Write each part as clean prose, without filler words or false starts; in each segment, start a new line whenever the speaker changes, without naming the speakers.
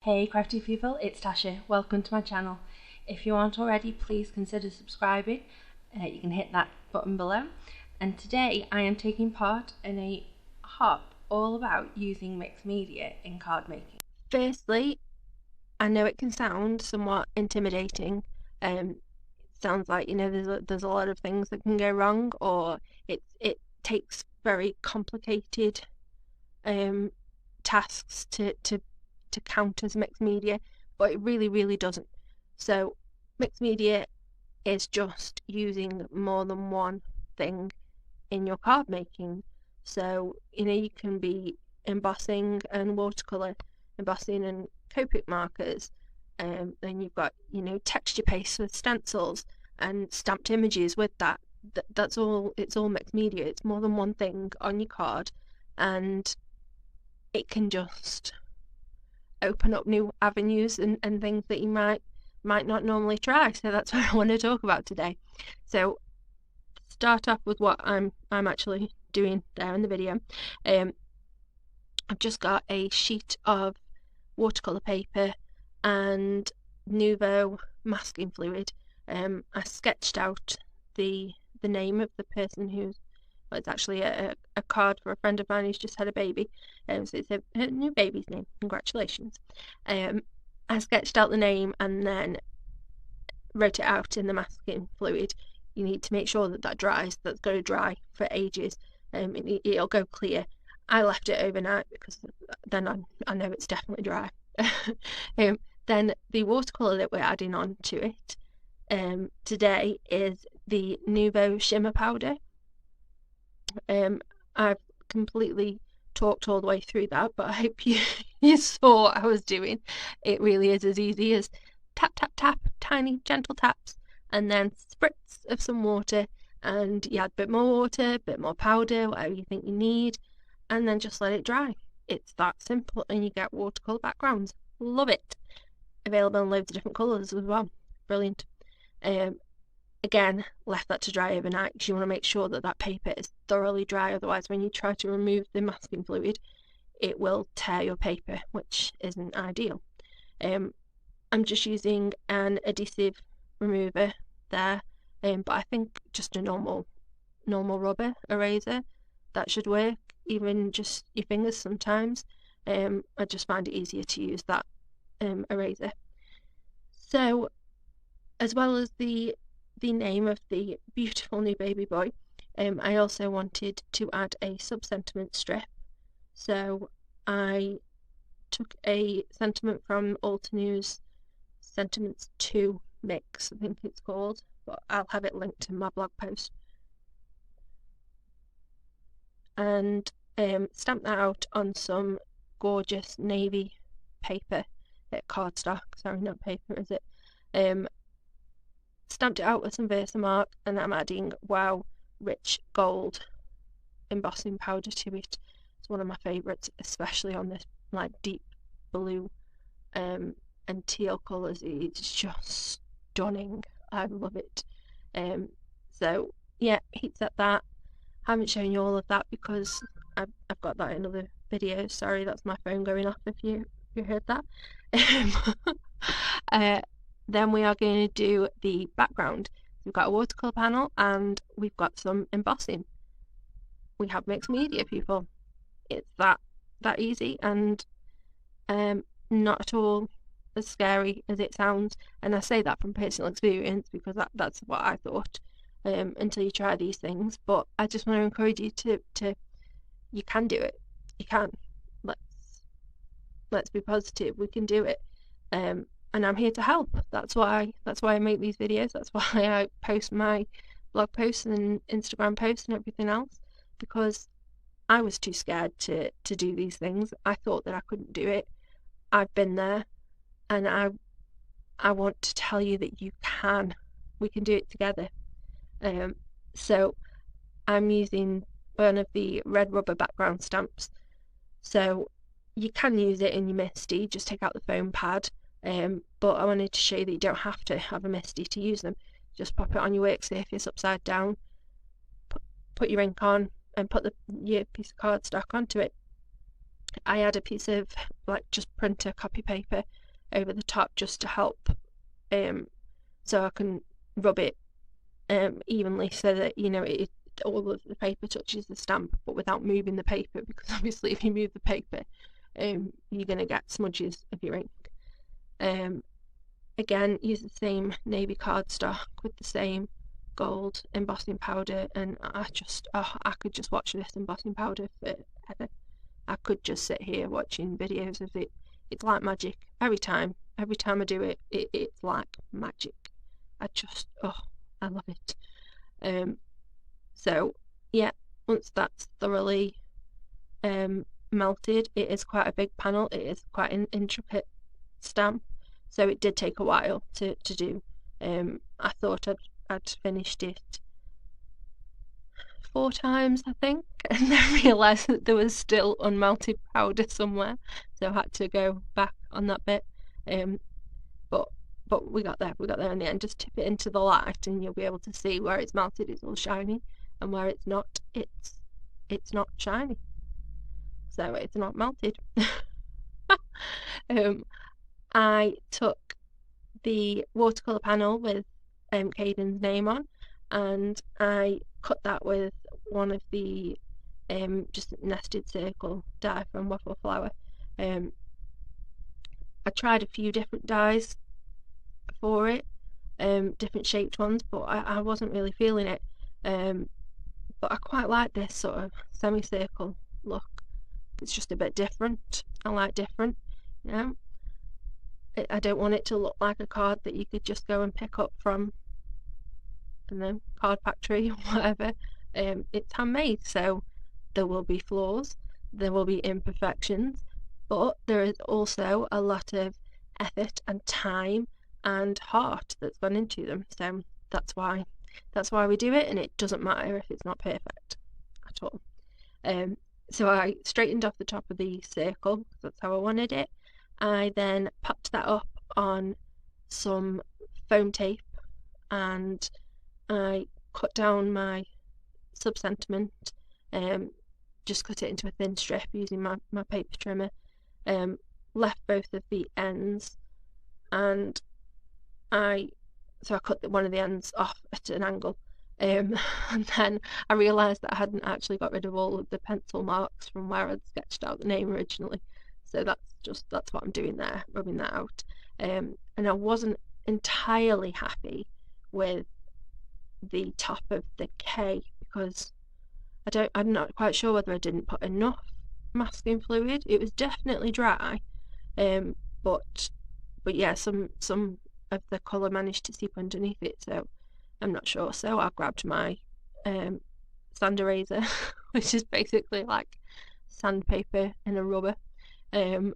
Hey crafty people, it's Tasha. Welcome to my channel. If you aren't already, please consider subscribing. You can hit that button below. And today I am taking part in a hop all about using mixed media in card making. Firstly, I know it can sound somewhat intimidating. It sounds like, there's a lot of things that can go wrong, or it takes very complicated tasks to count as mixed media, but it really doesn't. So mixed media is just using more than one thing in your card making. So you can be embossing and watercolor, embossing and Copic markers, then you've got texture paste with stencils and stamped images with that. That's all. It's all mixed media. It's more than one thing on your card, and it can just open up new avenues and things that you might not normally try. So that's what I want to talk about today. So start off with what I'm actually doing there in the video. I've just got a sheet of watercolor paper and Nuvo masking fluid. I sketched out the name of the person who's, well, it's actually a card for a friend of mine who's just had a baby, so it's a new baby's name. Congratulations. I sketched out the name and then wrote it out in the masking fluid. You need to make sure that dries. That's going to dry for ages. It'll go clear. I left it overnight because then I know it's definitely dry. Then the watercolor that we're adding on to it today is the Nuvo shimmer powder. I've completely talked all the way through that, but I hope you saw what I was doing. It really is as easy as tap, tiny gentle taps, and then spritz of some water, and you add a bit more water, a bit more powder, whatever you think you need, and then just let it dry. It's that simple, and you get watercolor backgrounds. Love it. Available in loads of different colours as well. Brilliant. Again, left that to dry overnight because you want to make sure that paper is thoroughly dry. Otherwise, when you try to remove the masking fluid, it will tear your paper, which isn't ideal. I'm just using an adhesive remover there, but I think just a normal rubber eraser, that should work. Even just your fingers sometimes. I just find it easier to use that eraser. So, as well as the name of the beautiful new baby boy, I also wanted to add a sub-sentiment strip. So I took a sentiment from Altenews Sentiments 2 mix, I think it's called, but I'll have it linked in my blog post, and stamped that out on some gorgeous navy paper, cardstock, sorry, not paper, is it? Stamped it out with some Versamark, and I'm adding Wow Rich Gold embossing powder to it. It's one of my favourites, especially on this like deep blue and teal colours. It's just stunning. I love it. So yeah, heat set that. Haven't shown you all of that because I've got that in other videos. Sorry, that's my phone going off if you heard that. Then we are going to do the background. We've got a watercolor panel and we've got some embossing. We have mixed media, people. It's that easy and not at all as scary as it sounds. And I say that from personal experience because that's what I thought until you try these things. But I just want to encourage you to you can do it. You can. Let's be positive. We can do it. And I'm here to help. That's why I make these videos. That's why I post my blog posts and Instagram posts and everything else, because I was too scared to do these things. I thought that I couldn't do it. I've been there, and I want to tell you that you can. We can do it together. So I'm using one of the red rubber background stamps. So you can use it in your MISTI, just take out the foam pad. But I wanted to show you that you don't have to have a MISTI to use them. Just pop it on your work surface upside down, put your ink on, and put your piece of cardstock onto it. I had a piece of like just printer copy paper over the top just to help, so I can rub it evenly so that all of the paper touches the stamp, but without moving the paper, because obviously if you move the paper, you're going to get smudges of your ink. Again, use the same navy cardstock with the same gold embossing powder, and I could just watch this embossing powder forever. I could just sit here watching videos of it. It's like magic. Every time I do it, it's like magic. I love it. So yeah, once that's thoroughly melted, it is quite a big panel. It is quite an intricate stamp, so it did take a while to do. I thought I'd finished it 4 times, I think, and then realised that there was still unmelted powder somewhere, so I had to go back on that bit. But we got there in the end. Just tip it into the light and you'll be able to see where it's melted, it's all shiny, and where it's not, it's not shiny, so it's not melted. I took the watercolour panel with Caden's name on, and I cut that with one of the just nested circle die from Waffle Flower. I tried a few different dies for it, different shaped ones, but I wasn't really feeling it. But I quite like this sort of semicircle look. It's just a bit different. I like different, you know. I don't want it to look like a card that you could just go and pick up from, I don't know, Card Factory or whatever. It's handmade, so there will be flaws, there will be imperfections, but there is also a lot of effort and time and heart that's gone into them. So that's why we do it, and it doesn't matter if it's not perfect at all. So I straightened off the top of the circle because that's how I wanted it. I then popped that up on some foam tape, and I cut down my sub-sentiment, just cut it into a thin strip using my paper trimmer, left both of the ends, and I cut one of the ends off at an angle, and then I realised that I hadn't actually got rid of all of the pencil marks from where I'd sketched out the name originally, so that's what I'm doing there, rubbing that out. And I wasn't entirely happy with the top of the K because I'm not quite sure whether I didn't put enough masking fluid. It was definitely dry, but yeah, some of the colour managed to seep underneath it, so I'm not sure. So I grabbed my sand eraser, which is basically like sandpaper in a rubber, and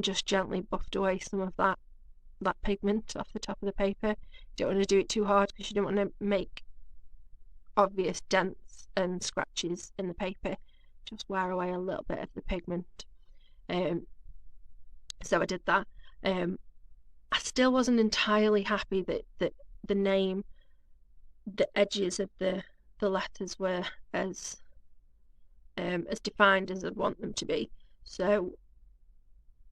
just gently buffed away some of that pigment off the top of the paper. You don't want to do it too hard because you don't want to make obvious dents and scratches in the paper. Just wear away a little bit of the pigment. So I did that. I still wasn't entirely happy that the name, the edges of the letters were as defined as I'd want them to be. So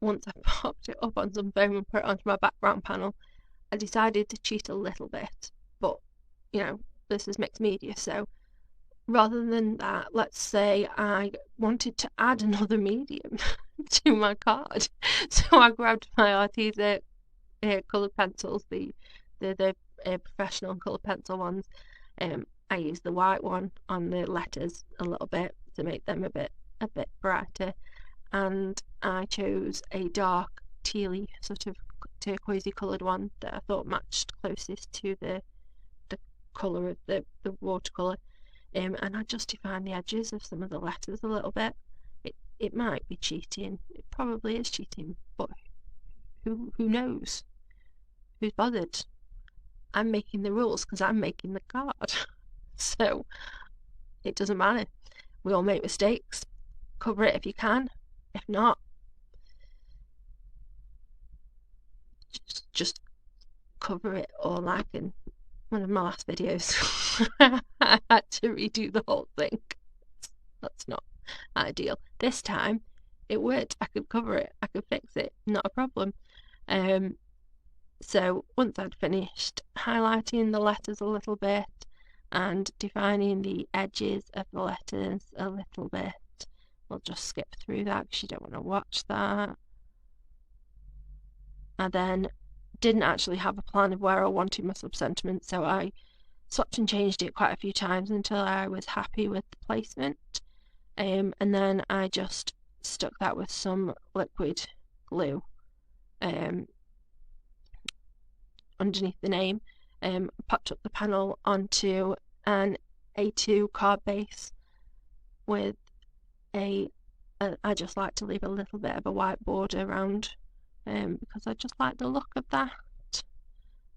once I popped it up on some foam and put it onto my background panel, I decided to cheat a little bit. But this is mixed media, so rather than that, let's say I wanted to add another medium to my card. So I grabbed my Arteza coloured pencils, the professional coloured pencil ones. I used the white one on the letters a little bit to make them a bit brighter, and I chose a dark tealy sort of turquoisey coloured one that I thought matched closest to the colour of the watercolour. And I just defined the edges of some of the letters a little bit. It might be cheating, it probably is cheating, but who knows? Who's bothered? I'm making the rules because I'm making the card. So it doesn't matter. We all make mistakes. Cover it if you can. If not, just cover it. Or like in one of my last videos, I had to redo the whole thing. That's not ideal. This time it worked. I could cover it, I could fix it, not a problem. So once I'd finished highlighting the letters a little bit and defining the edges of the letters a little bit, we'll just skip through that because you don't want to watch that. I then didn't actually have a plan of where I wanted my sub-sentiment, so I swapped and changed it quite a few times until I was happy with the placement. And then I just stuck that with some liquid glue underneath the name, popped up the panel onto an A2 card base with I just like to leave a little bit of a white border around because I just like the look of that.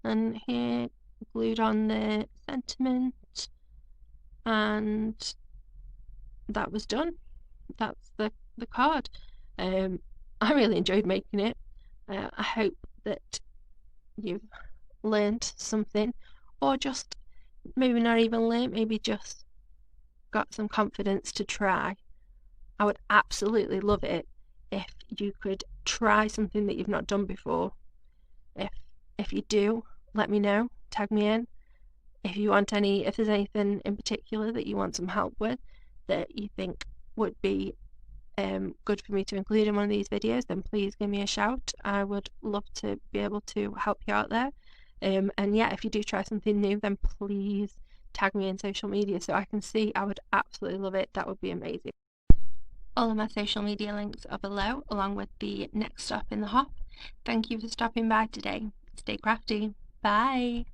And here glued on the sentiment, and that was done. That's the card. I really enjoyed making it. I hope that you've learned something, or just maybe not even learned, maybe just got some confidence to try. I would absolutely love it if you could try something that you've not done before. If you do, let me know, tag me in. If there's anything in particular that you want some help with that you think would be good for me to include in one of these videos, then please give me a shout. I would love to be able to help you out there. And yeah, if you do try something new, then please tag me in social media so I can see. I would absolutely love it. That would be amazing. All of my social media links are below, along with the next stop in the hop. Thank you for stopping by today. Stay crafty. Bye.